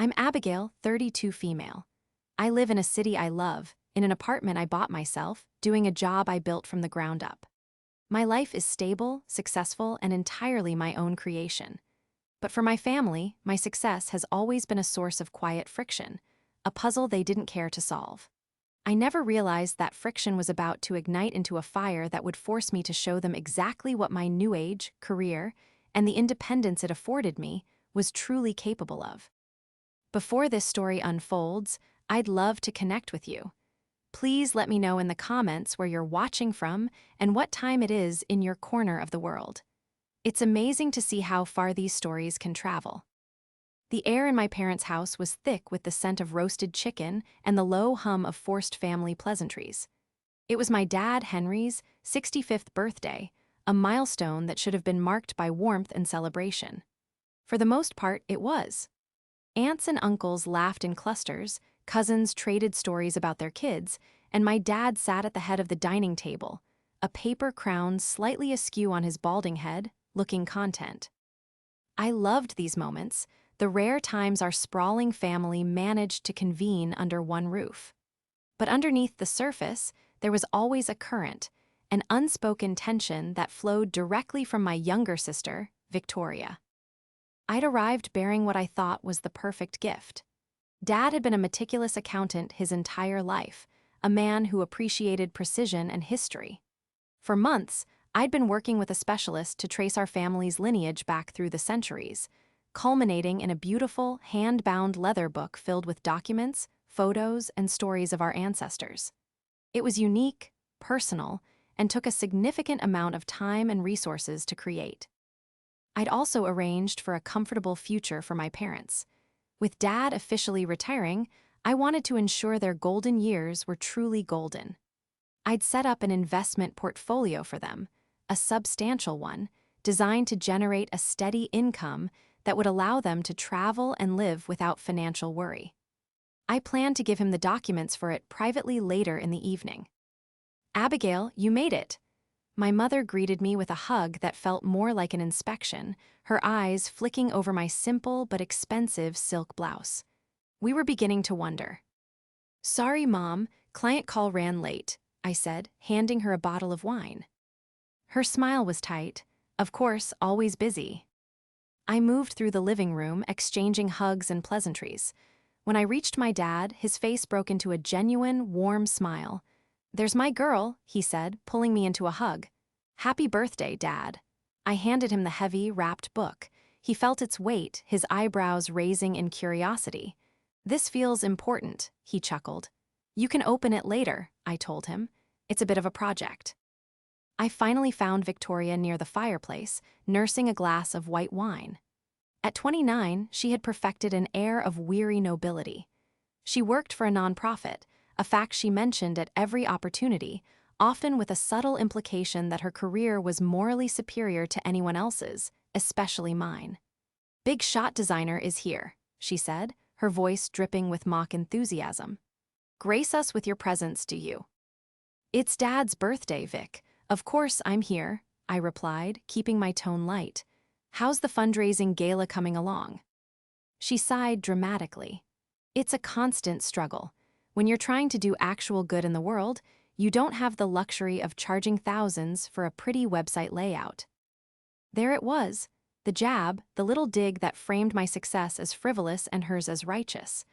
I'm Abigail, 32 female. I live in a city I love, in an apartment I bought myself, doing a job I built from the ground up. My life is stable, successful, and entirely my own creation. But for my family, my success has always been a source of quiet friction, a puzzle they didn't care to solve. I never realized that friction was about to ignite into a fire that would force me to show them exactly what my new age, career, and the independence it afforded me was truly capable of. Before this story unfolds, I'd love to connect with you. Please let me know in the comments where you're watching from and what time it is in your corner of the world. It's amazing to see how far these stories can travel. The air in my parents' house was thick with the scent of roasted chicken and the low hum of forced family pleasantries. It was my dad Henry's 65th birthday, a milestone that should have been marked by warmth and celebration. For the most part, it was. Aunts and uncles laughed in clusters, cousins traded stories about their kids, and my dad sat at the head of the dining table, a paper crown slightly askew on his balding head, looking content. I loved these moments, the rare times our sprawling family managed to convene under one roof. But underneath the surface, there was always a current, an unspoken tension that flowed directly from my younger sister, Victoria. I'd arrived bearing what I thought was the perfect gift. Dad had been a meticulous accountant his entire life, a man who appreciated precision and history. For months, I'd been working with a specialist to trace our family's lineage back through the centuries, culminating in a beautiful, hand-bound leather book filled with documents, photos, and stories of our ancestors. It was unique, personal, and took a significant amount of time and resources to create. I'd also arranged for a comfortable future for my parents. With Dad officially retiring, I wanted to ensure their golden years were truly golden. I'd set up an investment portfolio for them, a substantial one, designed to generate a steady income that would allow them to travel and live without financial worry. I planned to give him the documents for it privately later in the evening. "Abigail, you made it." My mother greeted me with a hug that felt more like an inspection, her eyes flicking over my simple but expensive silk blouse. We were beginning to wonder. "Sorry, Mom, client call ran late," I said, handing her a bottle of wine. Her smile was tight, of course, always busy. I moved through the living room, exchanging hugs and pleasantries. When I reached my dad, his face broke into a genuine, warm smile. "There's my girl," he said, pulling me into a hug. "Happy birthday, Dad." I handed him the heavy, wrapped book. He felt its weight, his eyebrows raising in curiosity. "This feels important," he chuckled. "You can open it later," I told him. "It's a bit of a project." I finally found Victoria near the fireplace, nursing a glass of white wine. At 29, she had perfected an air of weary nobility. She worked for a nonprofit, a fact she mentioned at every opportunity, often with a subtle implication that her career was morally superior to anyone else's, especially mine. "Big shot designer is here," she said, her voice dripping with mock enthusiasm. "Grace us with your presence, do you?" "It's Dad's birthday, Vic. Of course I'm here," I replied, keeping my tone light. "How's the fundraising gala coming along?" She sighed dramatically. "It's a constant struggle. When you're trying to do actual good in the world, you don't have the luxury of charging thousands for a pretty website layout." There it was, the jab, the little dig that framed my success as frivolous and hers as righteous.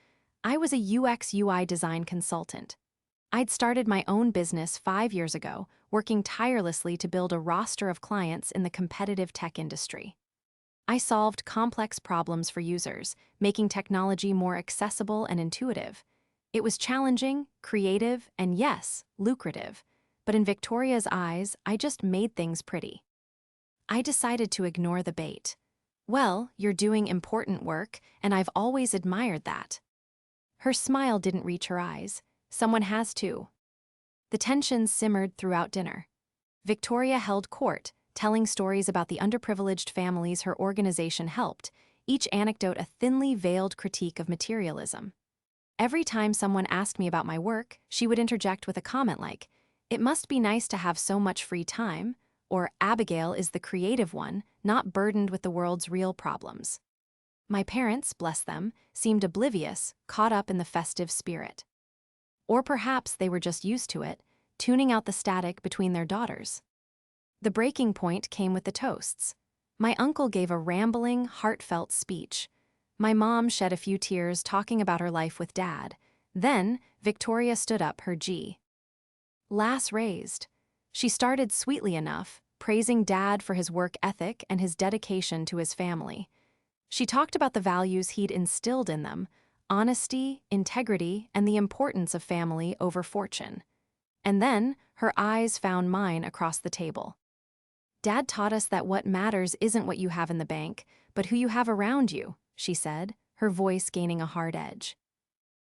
I was a UX/UI design consultant. I'd started my own business 5 years ago, working tirelessly to build a roster of clients in the competitive tech industry. I solved complex problems for users, making technology more accessible and intuitive. It was challenging, creative, and yes, lucrative. But in Victoria's eyes, I just made things pretty. I decided to ignore the bait. "Well, you're doing important work, and I've always admired that." Her smile didn't reach her eyes. "Someone has to." The tension simmered throughout dinner. Victoria held court, telling stories about the underprivileged families her organization helped, each anecdote a thinly veiled critique of materialism. Every time someone asked me about my work, she would interject with a comment like, "It must be nice to have so much free time," or "Abigail is the creative one, not burdened with the world's real problems." My parents, bless them, seemed oblivious, caught up in the festive spirit. Or perhaps they were just used to it, tuning out the static between their daughters. The breaking point came with the toasts. My uncle gave a rambling, heartfelt speech. My mom shed a few tears talking about her life with Dad. Then, Victoria stood up, her glass raised. She started sweetly enough, praising Dad for his work ethic and his dedication to his family. She talked about the values he'd instilled in them: honesty, integrity, and the importance of family over fortune. And then, her eyes found mine across the table. "Dad taught us that what matters isn't what you have in the bank, but who you have around you," she said, her voice gaining a hard edge.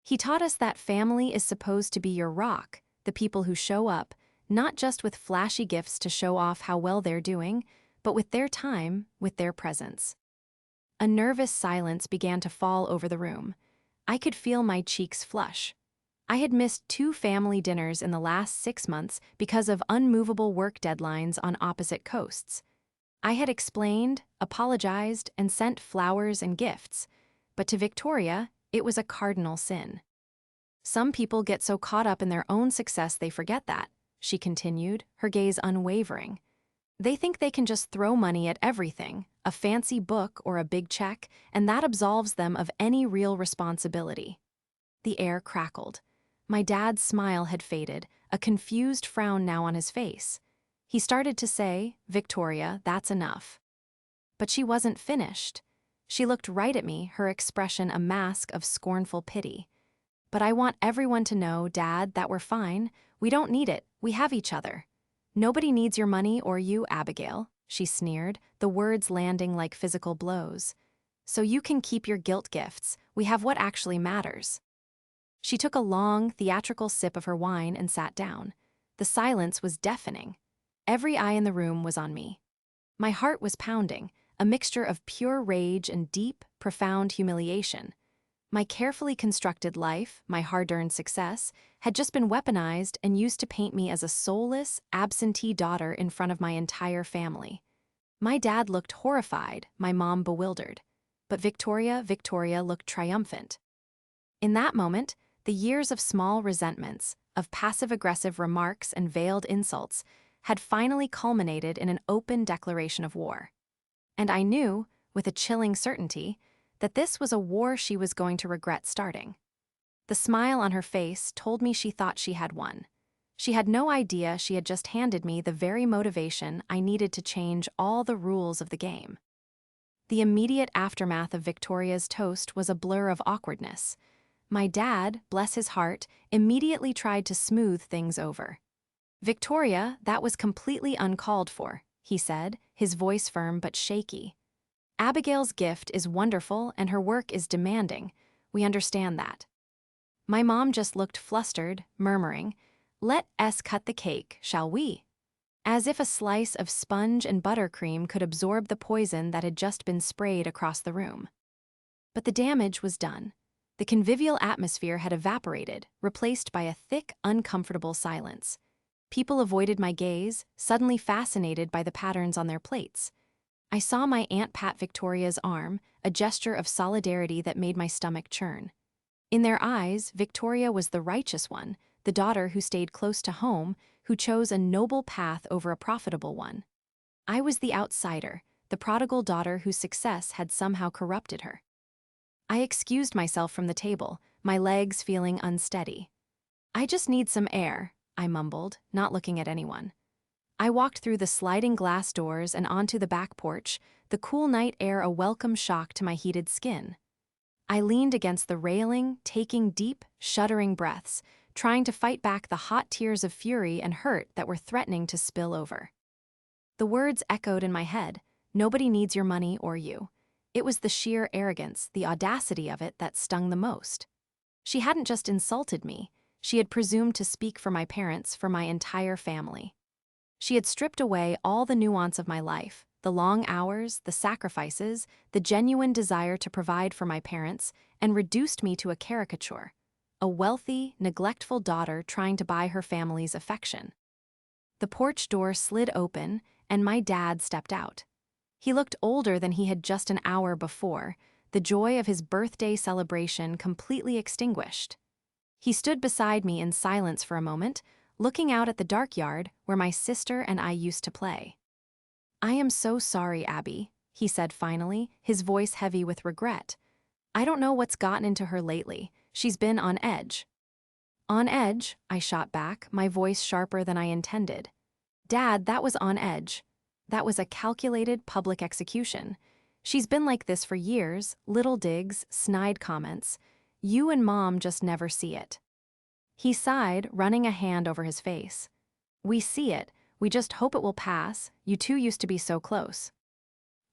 "He taught us that family is supposed to be your rock, the people who show up, not just with flashy gifts to show off how well they're doing, but with their time, with their presence." A nervous silence began to fall over the room. I could feel my cheeks flush. I had missed 2 family dinners in the last 6 months because of unmovable work deadlines on opposite coasts. I had explained, apologized, and sent flowers and gifts, but to Victoria, it was a cardinal sin. "Some people get so caught up in their own success they forget that," she continued, her gaze unwavering. "They think they can just throw money at everything, a fancy book or a big check, and that absolves them of any real responsibility." The air crackled. My dad's smile had faded, a confused frown now on his face. He started to say, "Victoria, that's enough." But she wasn't finished. She looked right at me, her expression a mask of scornful pity. "But I want everyone to know, Dad, that we're fine. We don't need it. We have each other." "Nobody needs your money or you, Abigail," she sneered, the words landing like physical blows. "So you can keep your guilt gifts. We have what actually matters." She took a long, theatrical sip of her wine and sat down. The silence was deafening. Every eye in the room was on me. My heart was pounding, a mixture of pure rage and deep, profound humiliation. My carefully constructed life, my hard-earned success, had just been weaponized and used to paint me as a soulless, absentee daughter in front of my entire family. My dad looked horrified, my mom bewildered. But Victoria looked triumphant. In that moment, the years of small resentments, of passive-aggressive remarks and veiled insults, had finally culminated in an open declaration of war. And I knew, with a chilling certainty, that this was a war she was going to regret starting. The smile on her face told me she thought she had won. She had no idea she had just handed me the very motivation I needed to change all the rules of the game. The immediate aftermath of Victoria's toast was a blur of awkwardness. My dad, bless his heart, immediately tried to smooth things over. "Victoria, that was completely uncalled for," he said, his voice firm but shaky. "Abigail's gift is wonderful and her work is demanding. We understand that." My mom just looked flustered, murmuring, "Let us cut the cake, shall we?" As if a slice of sponge and buttercream could absorb the poison that had just been sprayed across the room. But the damage was done. The convivial atmosphere had evaporated, replaced by a thick, uncomfortable silence. People avoided my gaze, suddenly fascinated by the patterns on their plates. I saw my Aunt pat Victoria's arm, a gesture of solidarity that made my stomach churn. In their eyes, Victoria was the righteous one, the daughter who stayed close to home, who chose a noble path over a profitable one. I was the outsider, the prodigal daughter whose success had somehow corrupted her. I excused myself from the table, my legs feeling unsteady. "I just need some air," I mumbled, not looking at anyone. I walked through the sliding glass doors and onto the back porch, the cool night air a welcome shock to my heated skin. I leaned against the railing, taking deep, shuddering breaths, trying to fight back the hot tears of fury and hurt that were threatening to spill over. The words echoed in my head, "Nobody needs your money or you." It was the sheer arrogance, the audacity of it that stung the most. She hadn't just insulted me, she had presumed to speak for my parents, for my entire family. She had stripped away all the nuance of my life, the long hours, the sacrifices, the genuine desire to provide for my parents, and reduced me to a caricature, a wealthy, neglectful daughter trying to buy her family's affection. The porch door slid open, and my dad stepped out. He looked older than he had just an hour before, the joy of his birthday celebration completely extinguished. He stood beside me in silence for a moment, looking out at the dark yard where my sister and I used to play. "I am so sorry, Abby," he said finally, his voice heavy with regret. "I don't know what's gotten into her lately. She's been on edge." "On edge?" I shot back, my voice sharper than I intended. "Dad, that was on edge. That was a calculated public execution. She's been like this for years, little digs, snide comments. You and Mom just never see it." He sighed, running a hand over his face. "We see it. We just hope it will pass. You two used to be so close."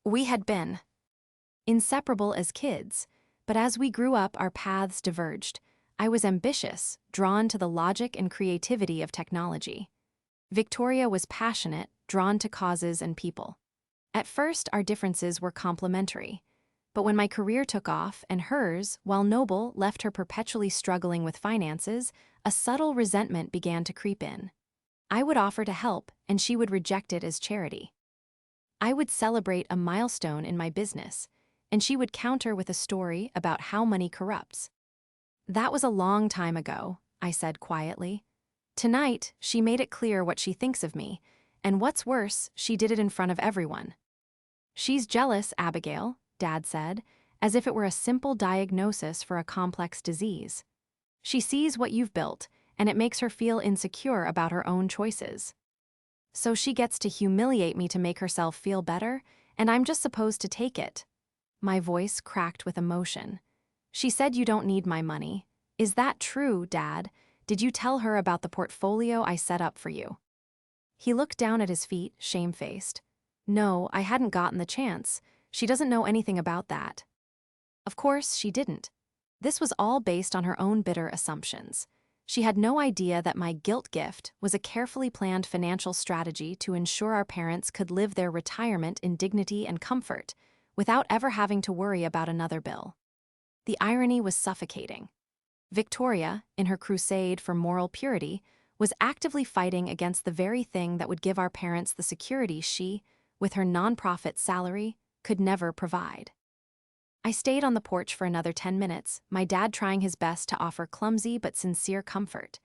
We had been inseparable as kids, but as we grew up, our paths diverged. I was ambitious, drawn to the logic and creativity of technology. Victoria was passionate, drawn to causes and people. At first, our differences were complementary. But when my career took off and hers, while noble, left her perpetually struggling with finances, a subtle resentment began to creep in. I would offer to help, and she would reject it as charity. I would celebrate a milestone in my business, and she would counter with a story about how money corrupts. "That was a long time ago," I said quietly. "Tonight, she made it clear what she thinks of me, and what's worse, she did it in front of everyone." "She's jealous, Abigail," Dad said, as if it were a simple diagnosis for a complex disease. "She sees what you've built, and it makes her feel insecure about her own choices. So she gets to humiliate me to make herself feel better, and I'm just supposed to take it." My voice cracked with emotion. "She said you don't need my money. Is that true, Dad? Did you tell her about the portfolio I set up for you?" He looked down at his feet, shamefaced. "No, I hadn't gotten the chance. She doesn't know anything about that." Of course, she didn't. This was all based on her own bitter assumptions. She had no idea that my guilt gift was a carefully planned financial strategy to ensure our parents could live their retirement in dignity and comfort, without ever having to worry about another bill. The irony was suffocating. Victoria, in her crusade for moral purity, was actively fighting against the very thing that would give our parents the security she, with her nonprofit salary, could never provide. I stayed on the porch for another 10 minutes, my dad trying his best to offer clumsy but sincere comfort.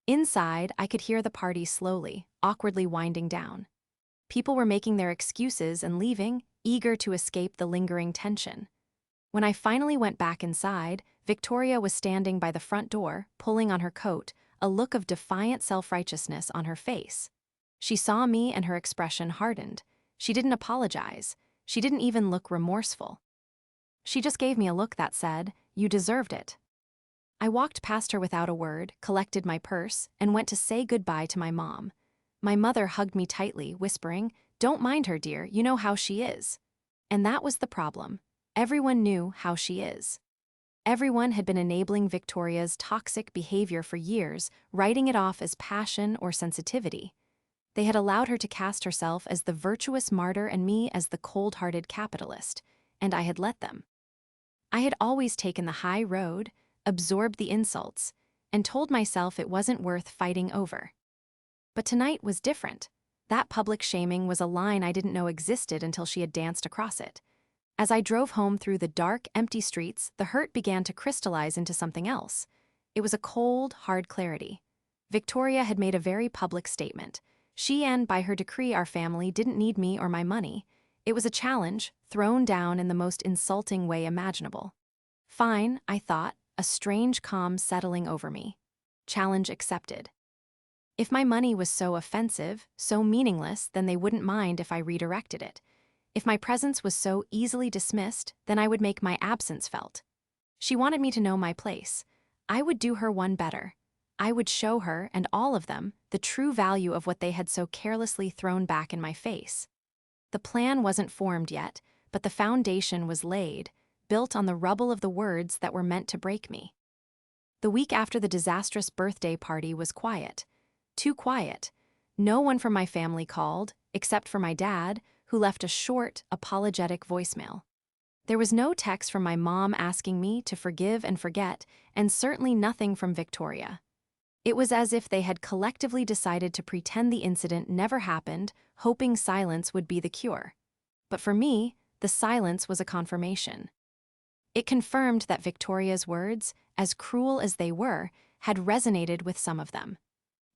Inside, I could hear the party slowly, awkwardly winding down. People were making their excuses and leaving, eager to escape the lingering tension. When I finally went back inside, Victoria was standing by the front door, pulling on her coat, a look of defiant self-righteousness on her face. She saw me and her expression hardened. She didn't apologize. She didn't even look remorseful. She just gave me a look that said, "You deserved it." I walked past her without a word, collected my purse, and went to say goodbye to my mom. My mother hugged me tightly, whispering, "Don't mind her, dear, you know how she is." And that was the problem. Everyone knew how she is. Everyone had been enabling Victoria's toxic behavior for years, writing it off as passion or sensitivity. They had allowed her to cast herself as the virtuous martyr and me as the cold-hearted capitalist, and I had let them. I had always taken the high road, absorbed the insults, and told myself it wasn't worth fighting over. But tonight was different. That public shaming was a line I didn't know existed until she had danced across it. As I drove home through the dark, empty streets, the hurt began to crystallize into something else. It was a cold, hard clarity. Victoria had made a very public statement. She and, by her decree, our family didn't need me or my money. It was a challenge, thrown down in the most insulting way imaginable. Fine, I thought, a strange calm settling over me. Challenge accepted. If my money was so offensive, so meaningless, then they wouldn't mind if I redirected it. If my presence was so easily dismissed, then I would make my absence felt. She wanted me to know my place. I would do her one better. I would show her, and all of them, the true value of what they had so carelessly thrown back in my face. The plan wasn't formed yet, but the foundation was laid, built on the rubble of the words that were meant to break me. The week after the disastrous birthday party was quiet. Too quiet. No one from my family called, except for my dad, who left a short, apologetic voicemail. There was no text from my mom asking me to forgive and forget, and certainly nothing from Victoria. It was as if they had collectively decided to pretend the incident never happened, hoping silence would be the cure. But for me, the silence was a confirmation. It confirmed that Victoria's words, as cruel as they were, had resonated with some of them.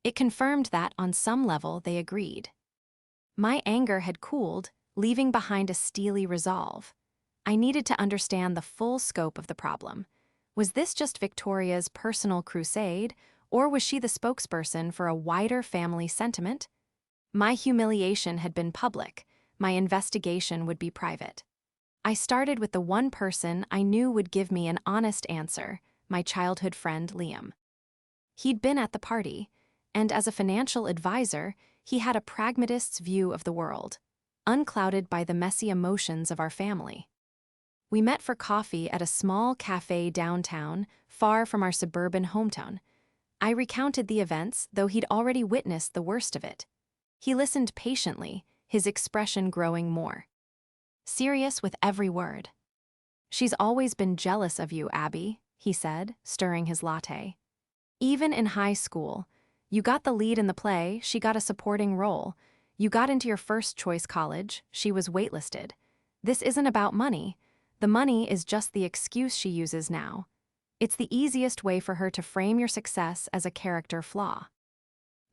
It confirmed that, on some level, they agreed. My anger had cooled, leaving behind a steely resolve. I needed to understand the full scope of the problem. Was this just Victoria's personal crusade, or was she the spokesperson for a wider family sentiment? My humiliation had been public. My investigation would be private. I started with the one person I knew would give me an honest answer, my childhood friend Liam. He'd been at the party, and as a financial advisor, he had a pragmatist's view of the world, unclouded by the messy emotions of our family. We met for coffee at a small cafe downtown, far from our suburban hometown. I recounted the events, though he'd already witnessed the worst of it. He listened patiently, his expression growing more serious with every word. "She's always been jealous of you, Abby," he said, stirring his latte. "Even in high school, you got the lead in the play, she got a supporting role. You got into your first choice college, she was waitlisted. This isn't about money. The money is just the excuse she uses now. It's the easiest way for her to frame your success as a character flaw."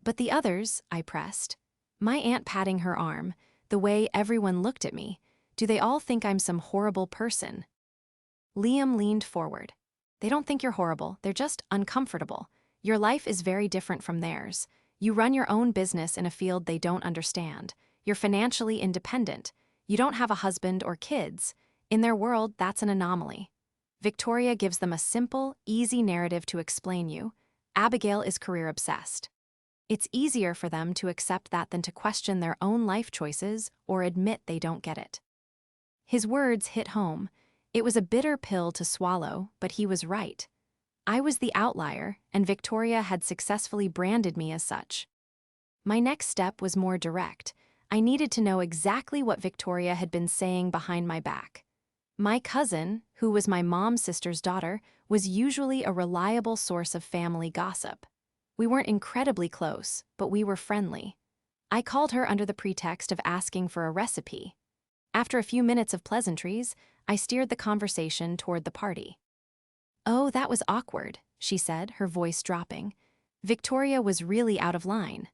"But the others," I pressed. My aunt patting her arm, the way everyone looked at me. "Do they all think I'm some horrible person?" Liam leaned forward. "They don't think you're horrible, they're just uncomfortable. Your life is very different from theirs. You run your own business in a field they don't understand. You're financially independent. You don't have a husband or kids. In their world, that's an anomaly. Victoria gives them a simple, easy narrative to explain you. Abigail is career-obsessed. It's easier for them to accept that than to question their own life choices or admit they don't get it." His words hit home. It was a bitter pill to swallow, but he was right. I was the outlier, and Victoria had successfully branded me as such. My next step was more direct. I needed to know exactly what Victoria had been saying behind my back. My cousin, who was my mom's sister's daughter, was usually a reliable source of family gossip. We weren't incredibly close, but we were friendly. I called her under the pretext of asking for a recipe. After a few minutes of pleasantries, I steered the conversation toward the party. "Oh, that was awkward," she said, her voice dropping. Victoria was really out of line.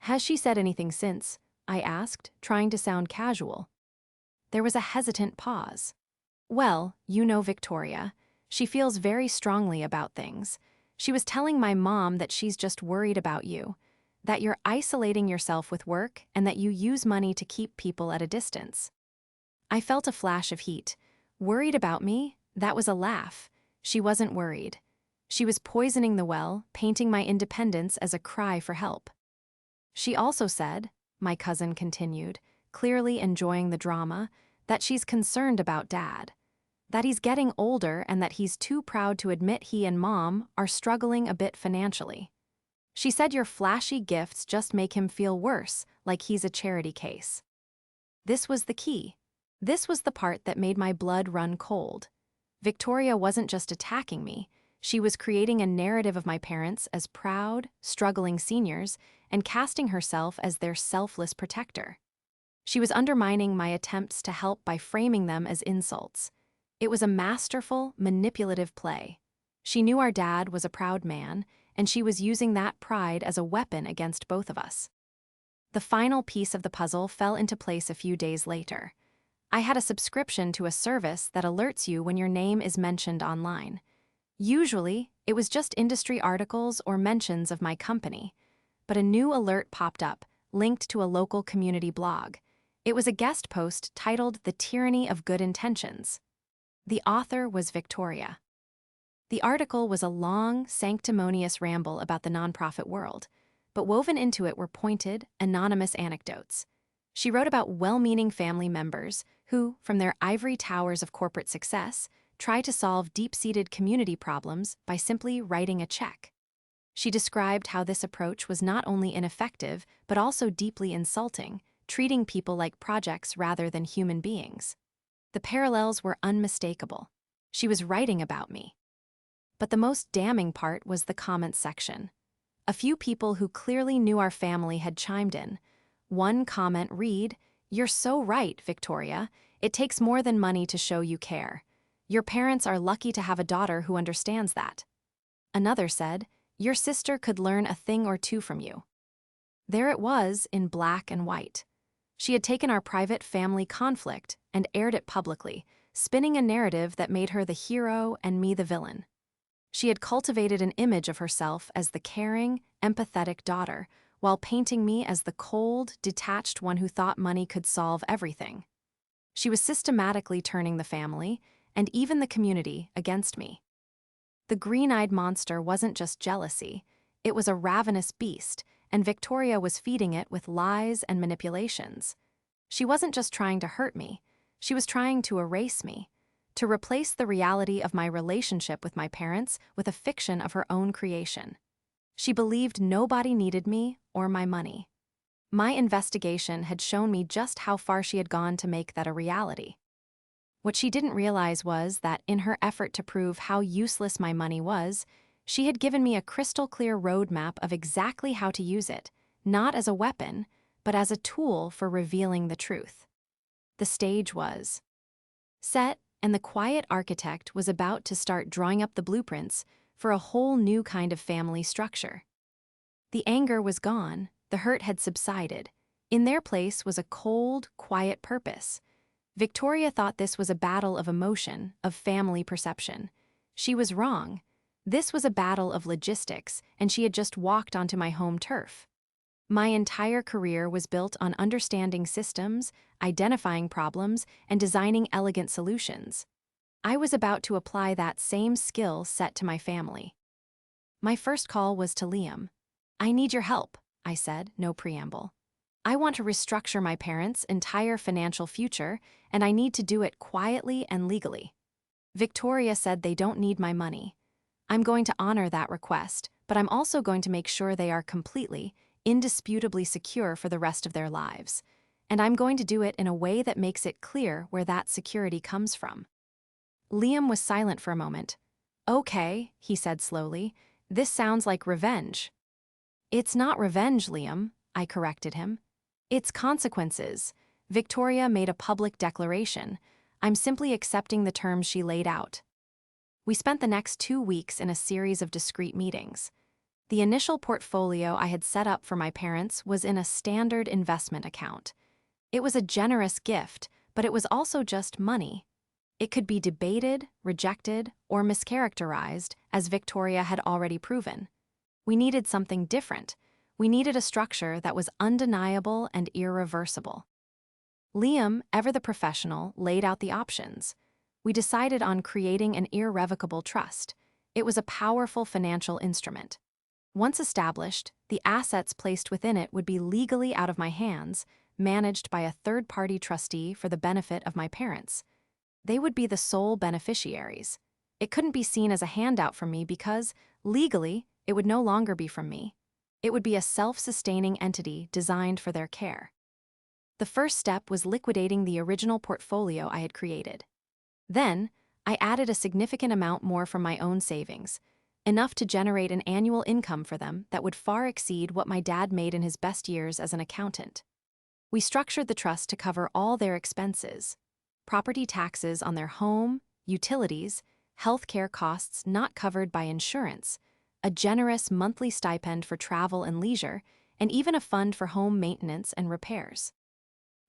"Has she said anything since?" I asked, trying to sound casual. There was a hesitant pause. "Well, you know Victoria. She feels very strongly about things. She was telling my mom that she's just worried about you, that you're isolating yourself with work and that you use money to keep people at a distance." I felt a flash of heat. Worried about me? That was a laugh. She wasn't worried. She was poisoning the well, painting my independence as a cry for help. "She also said," my cousin continued, clearly enjoying the drama, "that she's concerned about Dad. That he's getting older and that he's too proud to admit he and Mom are struggling a bit financially. She said your flashy gifts just make him feel worse, like he's a charity case." This was the key. This was the part that made my blood run cold. Victoria wasn't just attacking me. She was creating a narrative of my parents as proud, struggling seniors and casting herself as their selfless protector. She was undermining my attempts to help by framing them as insults. It was a masterful, manipulative play. She knew our dad was a proud man, and she was using that pride as a weapon against both of us. The final piece of the puzzle fell into place a few days later. I had a subscription to a service that alerts you when your name is mentioned online. Usually, it was just industry articles or mentions of my company. But a new alert popped up, linked to a local community blog. It was a guest post titled "The Tyranny of Good Intentions." The author was Victoria. The article was a long, sanctimonious ramble about the nonprofit world, but woven into it were pointed, anonymous anecdotes. She wrote about well-meaning family members who, from their ivory towers of corporate success, try to solve deep-seated community problems by simply writing a check. She described how this approach was not only ineffective, but also deeply insulting, treating people like projects rather than human beings. The parallels were unmistakable. She was writing about me. But the most damning part was the comments section. A few people who clearly knew our family had chimed in. One comment read, "You're so right, Victoria. It takes more than money to show you care. "Your parents are lucky to have a daughter who understands that." Another said, "Your sister could learn a thing or two from you." There it was in black and white. She had taken our private family conflict and aired it publicly, spinning a narrative that made her the hero and me the villain. She had cultivated an image of herself as the caring, empathetic daughter, while painting me as the cold, detached one who thought money could solve everything. She was systematically turning the family, and even the community, against me. The green-eyed monster wasn't just jealousy, it was a ravenous beast, and Victoria was feeding it with lies and manipulations. She wasn't just trying to hurt me, she was trying to erase me, to replace the reality of my relationship with my parents with a fiction of her own creation. She believed nobody needed me or my money. My investigation had shown me just how far she had gone to make that a reality. What she didn't realize was that in her effort to prove how useless my money was, she had given me a crystal-clear roadmap of exactly how to use it, not as a weapon, but as a tool for revealing the truth. The stage was set, and the quiet architect was about to start drawing up the blueprints for a whole new kind of family structure. The anger was gone, the hurt had subsided. In their place was a cold, quiet purpose. Victoria thought this was a battle of emotion, of family perception. She was wrong. This was a battle of logistics, and she had just walked onto my home turf. My entire career was built on understanding systems, identifying problems, and designing elegant solutions. I was about to apply that same skill set to my family. My first call was to Liam. "I need your help," I said, no preamble. "I want to restructure my parents' entire financial future, and I need to do it quietly and legally." Victoria said they don't need my money. I'm going to honor that request, but I'm also going to make sure they are completely, indisputably secure for the rest of their lives. And I'm going to do it in a way that makes it clear where that security comes from. Liam was silent for a moment. "Okay," he said slowly, "this sounds like revenge." "It's not revenge, Liam," I corrected him. "It's consequences." Victoria made a public declaration. "I'm simply accepting the terms she laid out." We spent the next 2 weeks in a series of discreet meetings. The initial portfolio I had set up for my parents was in a standard investment account. It was a generous gift, but it was also just money. It could be debated, rejected, or mischaracterized, as Victoria had already proven. We needed something different. We needed a structure that was undeniable and irreversible. Liam, ever the professional, laid out the options. We decided on creating an irrevocable trust. It was a powerful financial instrument. Once established, the assets placed within it would be legally out of my hands, managed by a third-party trustee for the benefit of my parents. They would be the sole beneficiaries. It couldn't be seen as a handout from me because, legally, it would no longer be from me. It would be a self-sustaining entity designed for their care. The first step was liquidating the original portfolio I had created. Then, I added a significant amount more from my own savings, enough to generate an annual income for them that would far exceed what my dad made in his best years as an accountant. We structured the trust to cover all their expenses: property taxes on their home, utilities, healthcare costs not covered by insurance, a generous monthly stipend for travel and leisure, and even a fund for home maintenance and repairs.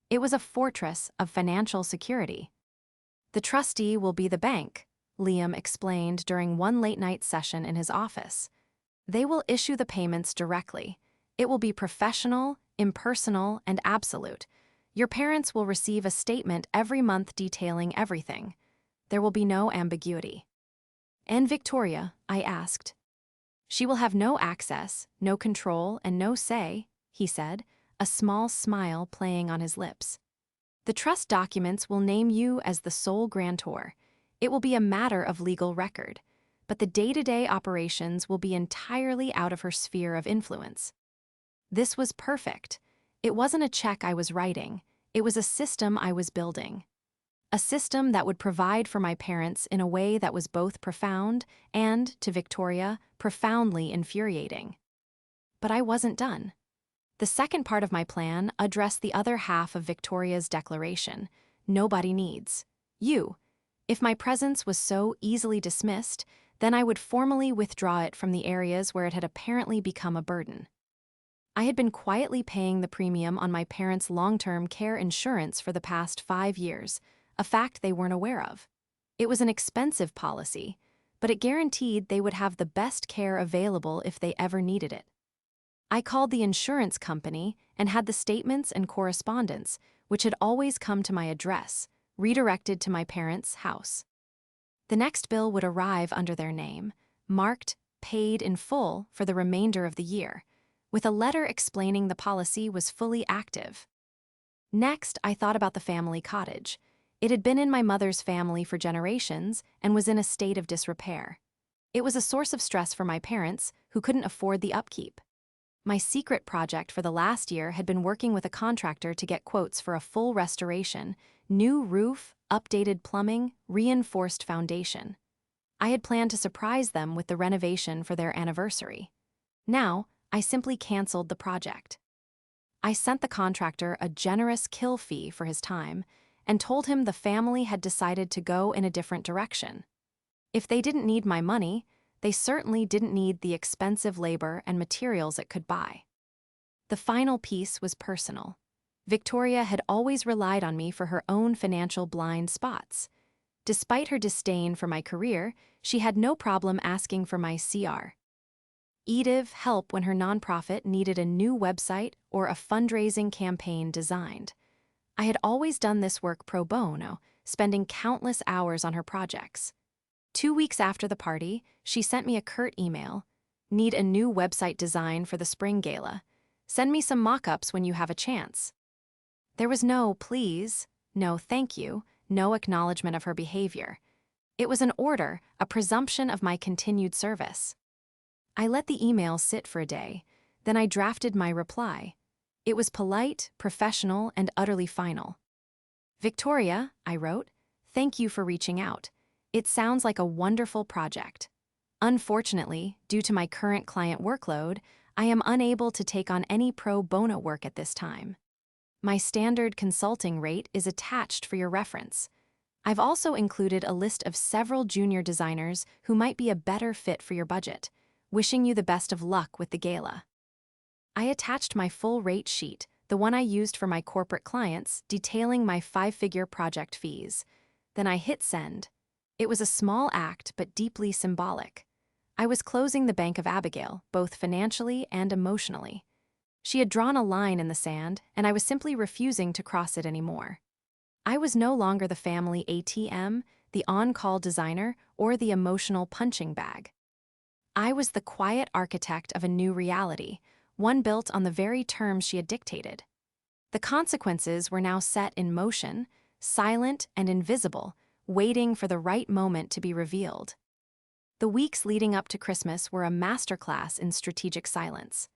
It was a fortress of financial security. "The trustee will be the bank," Liam explained during one late-night session in his office. "They will issue the payments directly. It will be professional, impersonal, and absolute. Your parents will receive a statement every month detailing everything. There will be no ambiguity." "And Victoria?" I asked. "She will have no access, no control, and no say," he said, a small smile playing on his lips. "The trust documents will name you as the sole grantor. It will be a matter of legal record, but the day-to-day operations will be entirely out of her sphere of influence." This was perfect. It wasn't a check I was writing, it was a system I was building. A system that would provide for my parents in a way that was both profound and, to Victoria, profoundly infuriating. But I wasn't done. The second part of my plan addressed the other half of Victoria's declaration: nobody needs you. If my presence was so easily dismissed, then I would formally withdraw it from the areas where it had apparently become a burden. I had been quietly paying the premium on my parents' long-term care insurance for the past 5 years, a fact they weren't aware of. It was an expensive policy, but it guaranteed they would have the best care available if they ever needed it. I called the insurance company and had the statements and correspondence, which had always come to my address, redirected to my parents' house. The next bill would arrive under their name, marked paid in full for the remainder of the year, with a letter explaining the policy was fully active. Next, I thought about the family cottage. It had been in my mother's family for generations and was in a state of disrepair. It was a source of stress for my parents, who couldn't afford the upkeep. My secret project for the last year had been working with a contractor to get quotes for a full restoration, new roof, updated plumbing, reinforced foundation. I had planned to surprise them with the renovation for their anniversary. Now, I simply canceled the project. I sent the contractor a generous kill fee for his time and told him the family had decided to go in a different direction. If they didn't need my money, they certainly didn't need the expensive labor and materials it could buy. The final piece was personal. Victoria had always relied on me for her own financial blind spots. Despite her disdain for my career, she had no problem asking for my CR. Help when her nonprofit needed a new website or a fundraising campaign designed. I had always done this work pro bono, spending countless hours on her projects. 2 weeks after the party, she sent me a curt email. Need a new website design for the spring gala. Send me some mock-ups when you have a chance. There was no please, no thank you, no acknowledgement of her behavior. It was an order, a presumption of my continued service. I let the email sit for a day, then I drafted my reply. It was polite, professional, and utterly final. Victoria, I wrote, thank you for reaching out. It sounds like a wonderful project. Unfortunately, due to my current client workload, I am unable to take on any pro bono work at this time. My standard consulting rate is attached for your reference. I've also included a list of several junior designers who might be a better fit for your budget. Wishing you the best of luck with the gala. I attached my full rate sheet, the one I used for my corporate clients, detailing my 5-figure project fees. Then I hit send. It was a small act, but deeply symbolic. I was closing the Bank of Abigail, both financially and emotionally. She had drawn a line in the sand, and I was simply refusing to cross it anymore. I was no longer the family ATM, the on-call designer, or the emotional punching bag. I was the quiet architect of a new reality, one built on the very terms she had dictated. The consequences were now set in motion, silent and invisible, waiting for the right moment to be revealed. The weeks leading up to Christmas were a masterclass in strategic silence.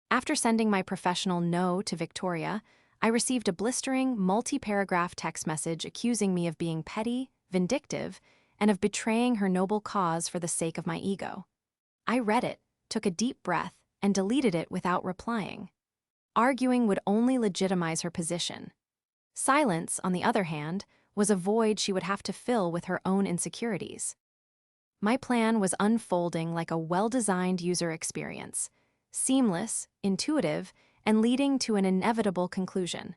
After sending my professional no to Victoria, I received a blistering, multi-paragraph text message accusing me of being petty, vindictive, and of betraying her noble cause for the sake of my ego. I read it, took a deep breath, and deleted it without replying. Arguing would only legitimize her position. Silence, on the other hand, was a void she would have to fill with her own insecurities. My plan was unfolding like a well-designed user experience, seamless, intuitive, and leading to an inevitable conclusion.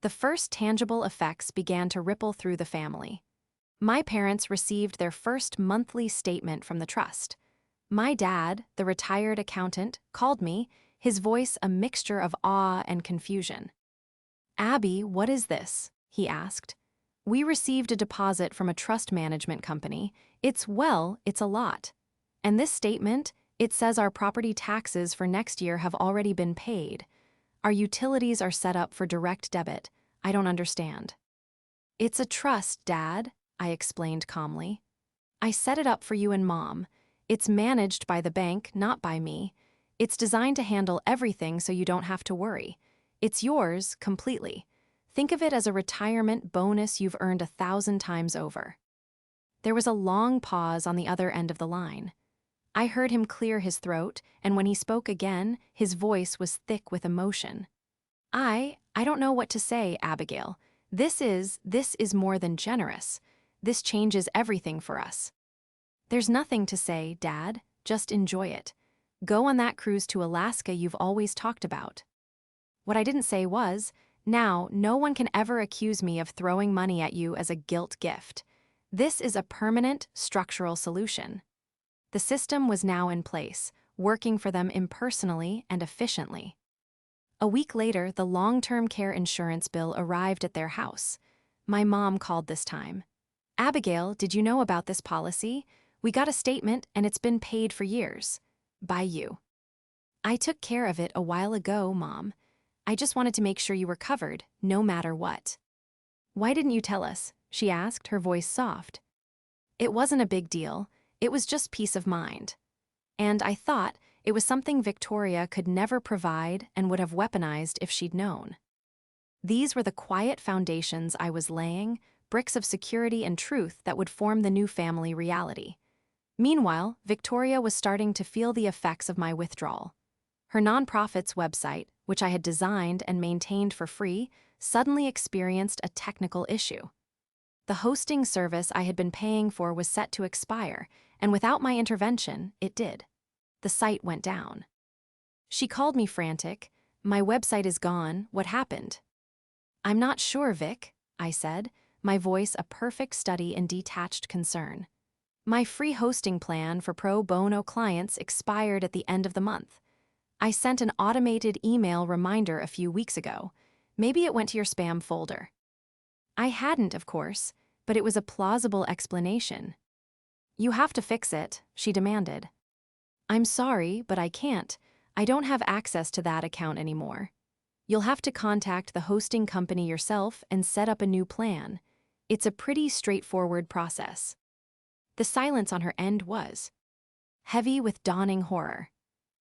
The first tangible effects began to ripple through the family. My parents received their first monthly statement from the trust. My dad, the retired accountant, called me, his voice a mixture of awe and confusion. "Abby, what is this?" he asked. "We received a deposit from a trust management company. It's a lot. And this statement, it says our property taxes for next year have already been paid. Our utilities are set up for direct debit. I don't understand." "It's a trust, Dad," I explained calmly. "I set it up for you and Mom. It's managed by the bank, not by me. It's designed to handle everything so you don't have to worry. It's yours, completely. Think of it as a retirement bonus you've earned 1,000 times over." There was a long pause on the other end of the line. I heard him clear his throat, and when he spoke again, his voice was thick with emotion. I don't know what to say, Abigail. This is more than generous. This changes everything for us. There's nothing to say, Dad, just enjoy it. Go on that cruise to Alaska you've always talked about. What I didn't say was, now no one can ever accuse me of throwing money at you as a guilt gift. This is a permanent, structural solution. The system was now in place, working for them impersonally and efficiently. A week later, the long-term care insurance bill arrived at their house. My mom called this time. Abigail, did you know about this policy? We got a statement and it's been paid for years. By you. I took care of it a while ago, Mom. I just wanted to make sure you were covered, no matter what. Why didn't you tell us? She asked, her voice soft. It wasn't a big deal. It was just peace of mind. And I thought it was something Victoria could never provide and would have weaponized if she'd known. These were the quiet foundations I was laying, bricks of security and truth that would form the new family reality. Meanwhile, Victoria was starting to feel the effects of my withdrawal. Her nonprofit's website, which I had designed and maintained for free, suddenly experienced a technical issue. The hosting service I had been paying for was set to expire, and without my intervention, it did. The site went down. She called me frantic. My website is gone. What happened? I'm not sure, Vic, I said, my voice a perfect study in detached concern. My free hosting plan for pro bono clients expired at the end of the month. I sent an automated email reminder a few weeks ago. Maybe it went to your spam folder. I hadn't, of course, but it was a plausible explanation. You have to fix it, she demanded. I'm sorry, but I can't. I don't have access to that account anymore. You'll have to contact the hosting company yourself and set up a new plan. It's a pretty straightforward process. The silence on her end was heavy with dawning horror.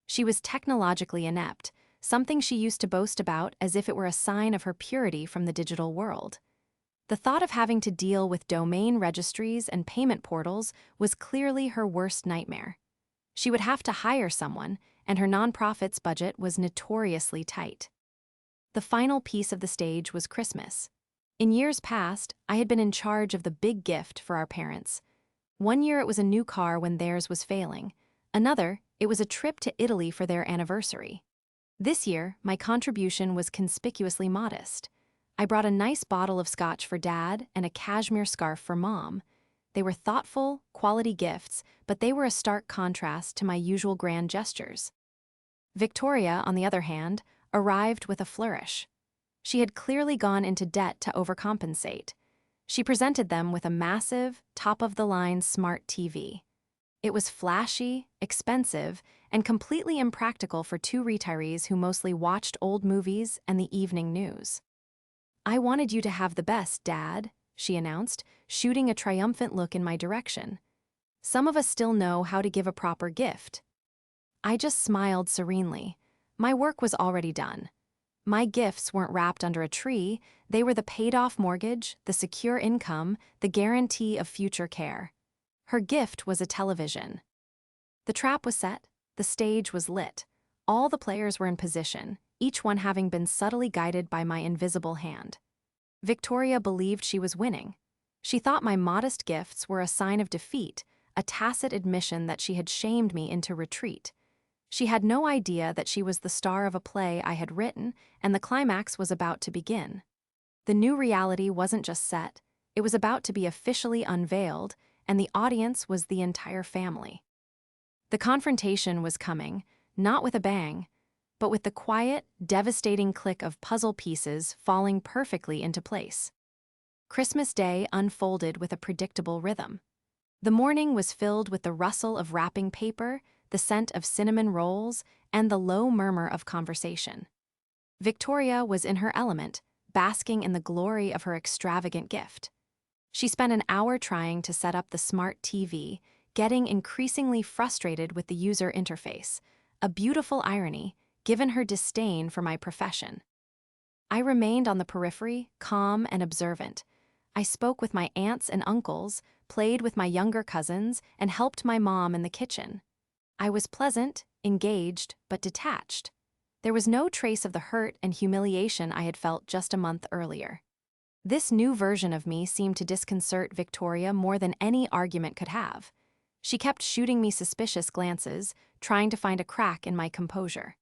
She was technologically inept, something she used to boast about as if it were a sign of her purity from the digital world. The thought of having to deal with domain registries and payment portals was clearly her worst nightmare. She would have to hire someone, and her nonprofit's budget was notoriously tight. The final piece of the stage was Christmas. In years past, I had been in charge of the big gift for our parents. One year it was a new car when theirs was failing. Another, it was a trip to Italy for their anniversary. This year, my contribution was conspicuously modest. I brought a nice bottle of scotch for Dad and a cashmere scarf for Mom. They were thoughtful, quality gifts, but they were a stark contrast to my usual grand gestures. Victoria, on the other hand, arrived with a flourish. She had clearly gone into debt to overcompensate. She presented them with a massive, top-of-the-line smart TV. It was flashy, expensive, and completely impractical for two retirees who mostly watched old movies and the evening news. I wanted you to have the best, Dad, she announced, shooting a triumphant look in my direction. Some of us still know how to give a proper gift. I just smiled serenely. My work was already done. My gifts weren't wrapped under a tree, they were the paid-off mortgage, the secure income, the guarantee of future care. Her gift was a television. The trap was set, the stage was lit. All the players were in position, each one having been subtly guided by my invisible hand. Victoria believed she was winning. She thought my modest gifts were a sign of defeat, a tacit admission that she had shamed me into retreat. She had no idea that she was the star of a play I had written, and the climax was about to begin. The new reality wasn't just set, it was about to be officially unveiled, and the audience was the entire family. The confrontation was coming, not with a bang, but with the quiet, devastating click of puzzle pieces falling perfectly into place. Christmas Day unfolded with a predictable rhythm. The morning was filled with the rustle of wrapping paper, the scent of cinnamon rolls, and the low murmur of conversation. Victoria was in her element, basking in the glory of her extravagant gift. She spent an hour trying to set up the smart TV, getting increasingly frustrated with the user interface, a beautiful irony, given her disdain for my profession. I remained on the periphery, calm and observant. I spoke with my aunts and uncles, played with my younger cousins, and helped my mom in the kitchen. I was pleasant, engaged, but detached. There was no trace of the hurt and humiliation I had felt just a month earlier. This new version of me seemed to disconcert Victoria more than any argument could have. She kept shooting me suspicious glances, trying to find a crack in my composure.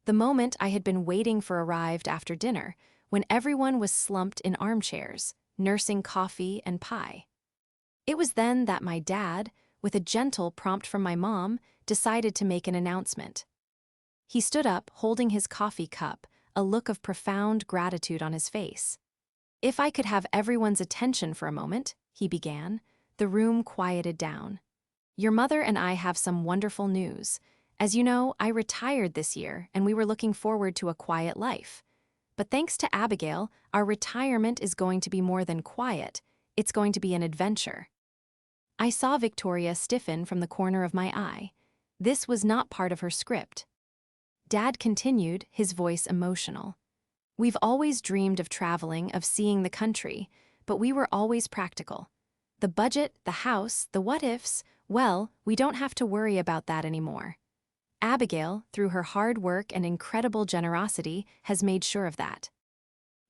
The moment I had been waiting for arrived after dinner, when everyone was slumped in armchairs, nursing coffee and pie. It was then that my dad, with a gentle prompt from my mom, decided to make an announcement. He stood up, holding his coffee cup, a look of profound gratitude on his face. "If I could have everyone's attention for a moment," he began. The room quieted down. "Your mother and I have some wonderful news. As you know, I retired this year, and we were looking forward to a quiet life. But thanks to Abigail, our retirement is going to be more than quiet. It's going to be an adventure." I saw Victoria stiffen from the corner of my eye. This was not part of her script. Dad continued, his voice emotional. "We've always dreamed of traveling, of seeing the country, but we were always practical. The budget, the house, the what-ifs, well, we don't have to worry about that anymore. Abigail, through her hard work and incredible generosity, has made sure of that."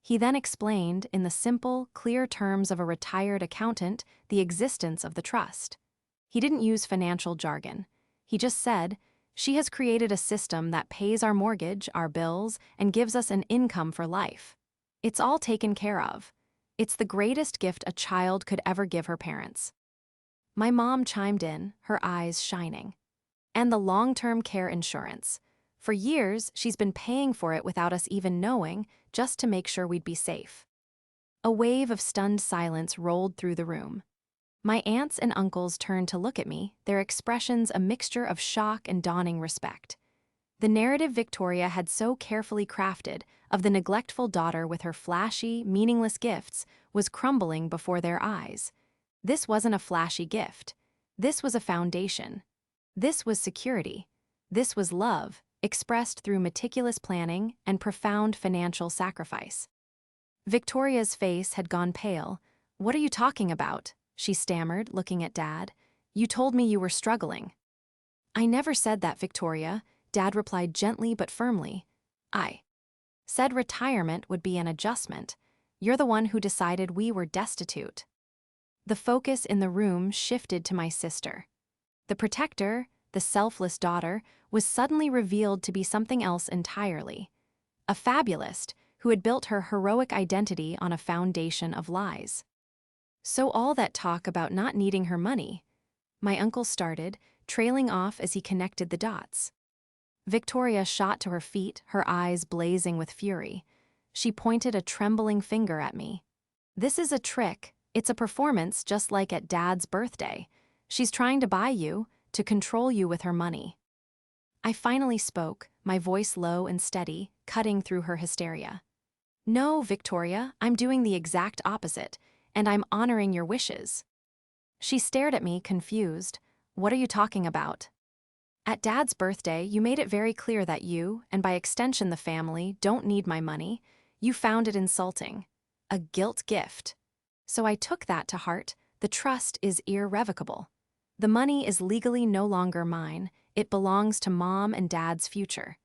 He then explained, in the simple, clear terms of a retired accountant, the existence of the trust. He didn't use financial jargon. He just said, "She has created a system that pays our mortgage, our bills, and gives us an income for life. It's all taken care of. It's the greatest gift a child could ever give her parents." My mom chimed in, her eyes shining. "And the long-term care insurance. For years, she's been paying for it without us even knowing, just to make sure we'd be safe." A wave of stunned silence rolled through the room. My aunts and uncles turned to look at me, their expressions a mixture of shock and dawning respect. The narrative Victoria had so carefully crafted of the neglectful daughter with her flashy, meaningless gifts was crumbling before their eyes. This wasn't a flashy gift. This was a foundation. This was security. This was love, expressed through meticulous planning and profound financial sacrifice. Victoria's face had gone pale. "What are you talking about?" she stammered, looking at Dad. "You told me you were struggling." "I never said that, Victoria," Dad replied gently but firmly. "I said retirement would be an adjustment. You're the one who decided we were destitute." The focus in the room shifted to my sister. The protector, the selfless daughter, was suddenly revealed to be something else entirely. A fabulist who had built her heroic identity on a foundation of lies. So all that talk about not needing her money, my uncle started, trailing off as he connected the dots. Victoria shot to her feet, her eyes blazing with fury. She pointed a trembling finger at me. "This is a trick. It's a performance just like at Dad's birthday. She's trying to buy you, to control you with her money." I finally spoke, my voice low and steady, cutting through her hysteria. "No, Victoria, I'm doing the exact opposite, and I'm honoring your wishes." She stared at me, confused. "What are you talking about?" "At Dad's birthday, you made it very clear that you, and by extension the family, don't need my money. You found it insulting. A guilt gift. So I took that to heart. The trust is irrevocable. The money is legally no longer mine. It belongs to Mom and Dad's future.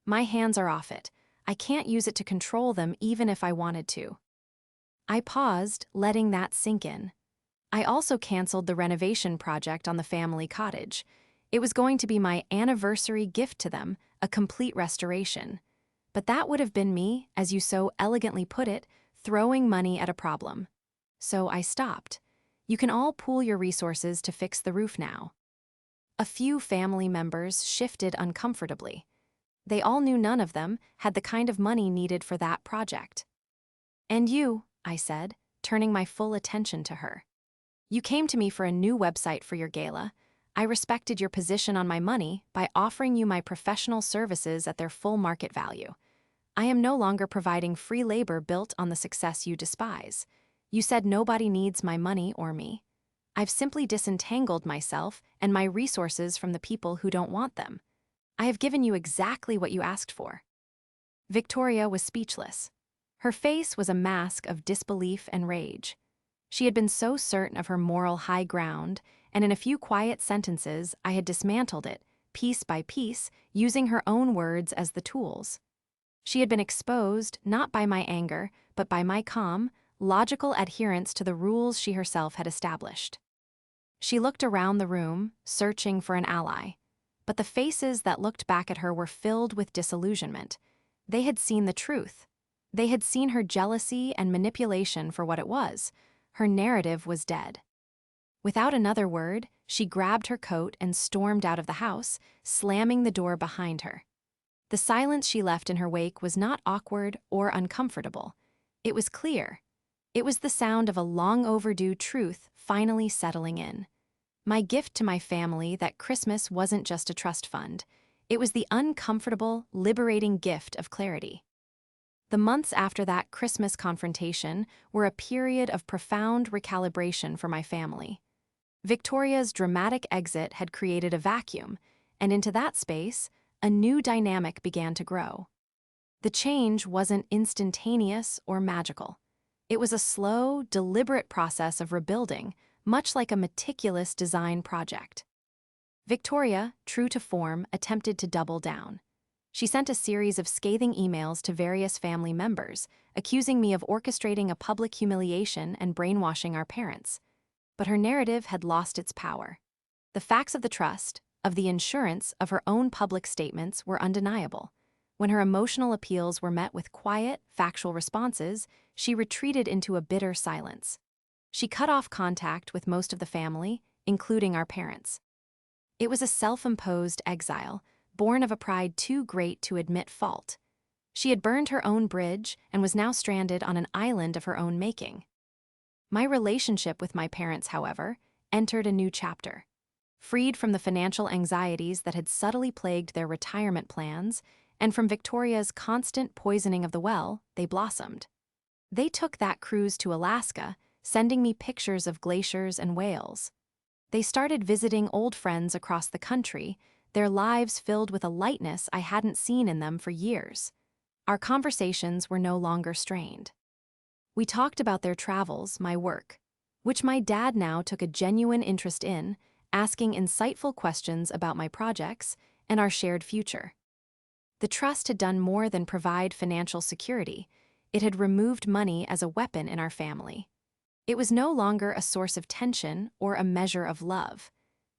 My hands are off it. I can't use it to control them even if I wanted to." I paused, letting that sink in. I also canceled the renovation project on the family cottage. It was going to be my anniversary gift to them, a complete restoration. But that would have been me, as you so elegantly put it, throwing money at a problem. So I stopped. You can all pool your resources to fix the roof now. A few family members shifted uncomfortably. They all knew none of them had the kind of money needed for that project. "And you," I said, turning my full attention to her. "You came to me for a new website for your gala. I respected your position on my money by offering you my professional services at their full market value. I am no longer providing free labor built on the success you despise. You said nobody needs my money or me. I've simply disentangled myself and my resources from the people who don't want them. I have given you exactly what you asked for." Victoria was speechless. Her face was a mask of disbelief and rage. She had been so certain of her moral high ground, and in a few quiet sentences I had dismantled it, piece by piece, using her own words as the tools. She had been exposed not by my anger, but by my calm, logical adherence to the rules she herself had established. She looked around the room, searching for an ally. But the faces that looked back at her were filled with disillusionment. They had seen the truth. They had seen her jealousy and manipulation for what it was. Her narrative was dead. Without another word, she grabbed her coat and stormed out of the house, slamming the door behind her. The silence she left in her wake was not awkward or uncomfortable. It was clear. It was the sound of a long-overdue truth finally settling in. My gift to my family that Christmas wasn't just a trust fund. It was the uncomfortable, liberating gift of clarity. The months after that Christmas confrontation were a period of profound recalibration for my family. Victoria's dramatic exit had created a vacuum, and into that space, a new dynamic began to grow. The change wasn't instantaneous or magical. It was a slow, deliberate process of rebuilding, much like a meticulous design project. Victoria, true to form, attempted to double down. She sent a series of scathing emails to various family members, accusing me of orchestrating a public humiliation and brainwashing our parents. But her narrative had lost its power. The facts of the trust, of the insurance, of her own public statements were undeniable. When her emotional appeals were met with quiet, factual responses, she retreated into a bitter silence. She cut off contact with most of the family, including our parents. It was a self-imposed exile, born of a pride too great to admit fault. She had burned her own bridge and was now stranded on an island of her own making. My relationship with my parents, however, entered a new chapter. Freed from the financial anxieties that had subtly plagued their retirement plans, and from Victoria's constant poisoning of the well, they blossomed. They took that cruise to Alaska, sending me pictures of glaciers and whales. They started visiting old friends across the country, their lives filled with a lightness I hadn't seen in them for years. Our conversations were no longer strained. We talked about their travels, my work, which my dad now took a genuine interest in, asking insightful questions about my projects and our shared future. The trust had done more than provide financial security. It had removed money as a weapon in our family. It was no longer a source of tension or a measure of love.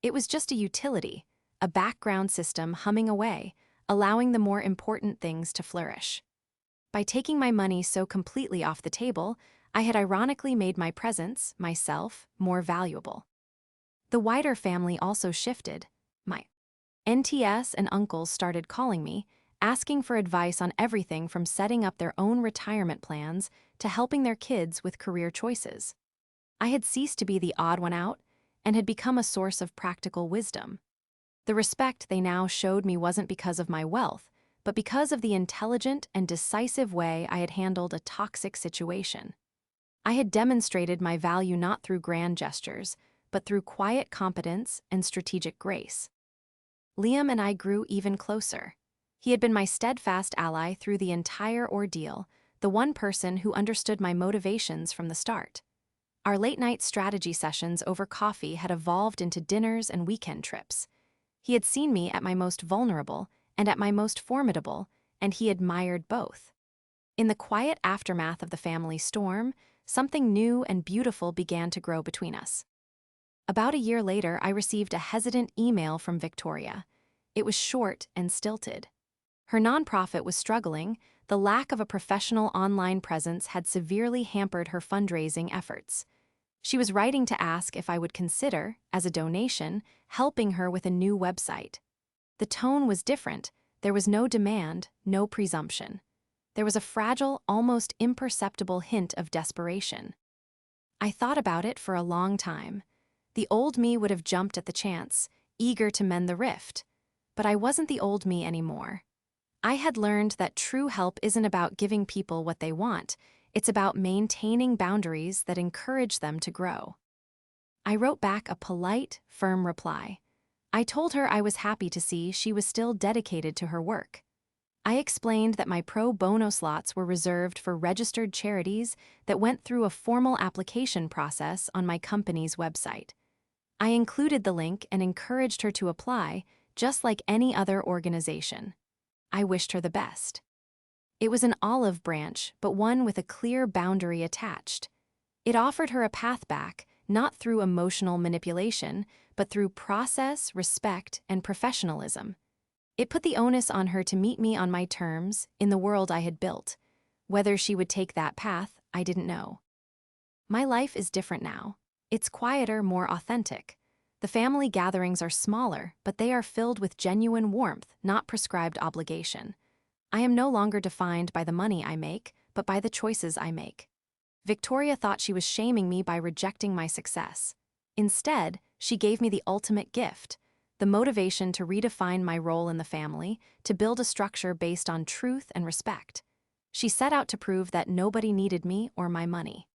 It was just a utility, a background system humming away, allowing the more important things to flourish. By taking my money so completely off the table, I had ironically made my presence, myself, more valuable. The wider family also shifted. My NTS and uncles started calling me, asking for advice on everything from setting up their own retirement plans to helping their kids with career choices. I had ceased to be the odd one out and had become a source of practical wisdom. The respect they now showed me wasn't because of my wealth, but because of the intelligent and decisive way I had handled a toxic situation. I had demonstrated my value not through grand gestures, but through quiet competence and strategic grace. Liam and I grew even closer. He had been my steadfast ally through the entire ordeal, the one person who understood my motivations from the start. Our late-night strategy sessions over coffee had evolved into dinners and weekend trips. He had seen me at my most vulnerable and at my most formidable, and he admired both. In the quiet aftermath of the family storm, something new and beautiful began to grow between us. About a year later, I received a hesitant email from Victoria. It was short and stilted. Her nonprofit was struggling. The lack of a professional online presence had severely hampered her fundraising efforts. She was writing to ask if I would consider, as a donation, helping her with a new website. The tone was different. There was no demand, no presumption. There was a fragile, almost imperceptible hint of desperation. I thought about it for a long time. The old me would have jumped at the chance, eager to mend the rift. But I wasn't the old me anymore. I had learned that true help isn't about giving people what they want. It's about maintaining boundaries that encourage them to grow. I wrote back a polite, firm reply. I told her I was happy to see she was still dedicated to her work. I explained that my pro bono slots were reserved for registered charities that went through a formal application process on my company's website. I included the link and encouraged her to apply, just like any other organization. I wished her the best. It was an olive branch, but one with a clear boundary attached. It offered her a path back, not through emotional manipulation, but through process, respect, and professionalism. It put the onus on her to meet me on my terms, in the world I had built. Whether she would take that path, I didn't know. My life is different now. It's quieter, more authentic. The family gatherings are smaller, but they are filled with genuine warmth, not prescribed obligation. I am no longer defined by the money I make, but by the choices I make. Victoria thought she was shaming me by rejecting my success. Instead, she gave me the ultimate gift, the motivation to redefine my role in the family, to build a structure based on truth and respect. She set out to prove that nobody needed me or my money.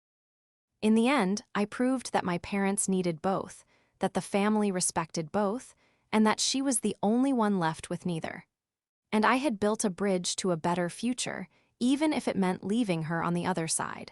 In the end, I proved that my parents needed both, that the family respected both, and that she was the only one left with neither. And I had built a bridge to a better future, even if it meant leaving her on the other side.